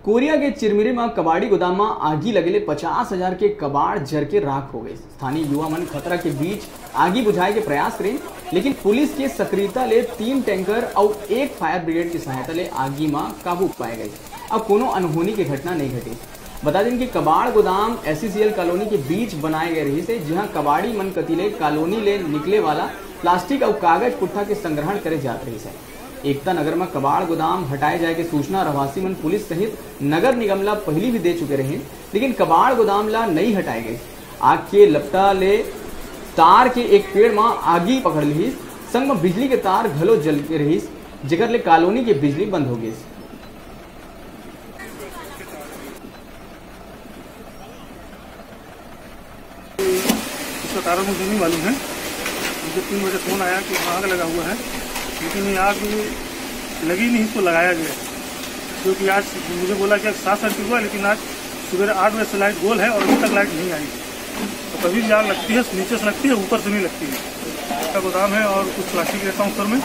Korea के चिरमिरी में कबाड़ी गोदाम में आगी लगेले 50,000 के कबाड़ जर के राख हो गए। स्थानीय युवा मन खतरा के बीच आगी बुझाए के प्रयास करें, लेकिन पुलिस के सक्रियता ले 3 टैंकर और 1 फायर ब्रिगेड की सहायता ले आगी में काबू पाए गए। अब कोनो अनहोनी की घटना नहीं घटी। बता दें कि कबाड़ गोदाम SCCL कॉलोनी के बीच बनाए गए रही से, जहां कबाड़ी मन कतीले कॉलोनी ले निकले वाला प्लास्टिक और कागज पुट्ठा के संग्रहण करे जात रही है। एकता नगर में कबाड़ गोदाम हटाए जाए के सूचना रहवासी मन पुलिस सहित नगर निगम ला पहली भी दे चुके रहे, लेकिन कबाड़ गोदाम ला नहीं हटाए गए। आग के लपटा ले तार के एक पेड़ में आगी पकड़ ली, संग में बिजली के तार घलो जल के रही, जेकर ले कॉलोनी के बिजली बंद हो गई। इसका कारण मुझे नहीं मालूम है। मुझे 3 बजे फोन आया कि आग लगा हुआ है, लेकिन ये आग लगी नहीं, इसको लगाया गया। क्योंकि आज मुझे बोला कि 7 सर्किट हुआ, लेकिन आज सुबह 8 बजे से लाइट गोल है और अभी तक लाइट नहीं आई। तो कभी भी आग लगती है, नीचे से लगती है, ऊपर से नहीं लगती है। इसका गोदाम है और कुछ प्लास्टिक रहता हूँ ऊपर में,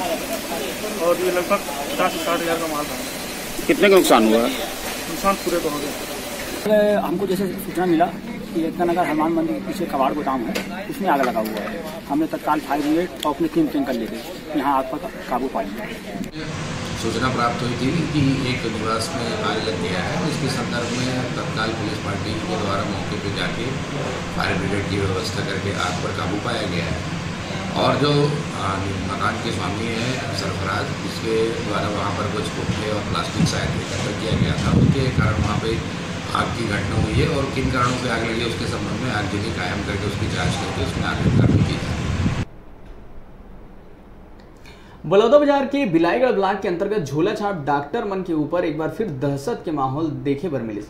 और ये लगभग 50 से 60 हज़ार का माल था। कितने का नुकसान हुआ? नुकसान पूरे का हो गया। हमको जैसे सूचना मिला कि एकता नगर हनुमान मंदिर के पीछे कबाड़ गोदाम है, उसमें आग लगा हुआ है। हमने तत्काल फायर ब्रिगेड और अपने 3 टैंकर लेके यहाँ आग पर काबू पाया। सूचना प्राप्त हुई थी कि एक निवास में आग लग गया है। इसके संदर्भ में तत्काल पुलिस पार्टी के द्वारा मौके पर जाके फायर ब्रिगेड की व्यवस्था करके आग पर काबू पाया गया है। और जो मकान के स्वामी है सरफराज, इसके द्वारा वहाँ पर कुछ पुट्ठे और प्लास्टिक शायद एकत्र किया गया था, उसके कारण वहाँ पे आग की घटना हुई है। और किन कारणों से आग लगी है उसके संबंध में आगजनी कायम करके उसकी जांच करके उसमें आगे कार्रवाई की जाए। बलौदाबाजार के बिलाईगढ़ ब्लॉक के अंतर्गत झोला छाप डॉक्टर मन के ऊपर एक बार फिर दहशत के माहौल देखे बर मिले।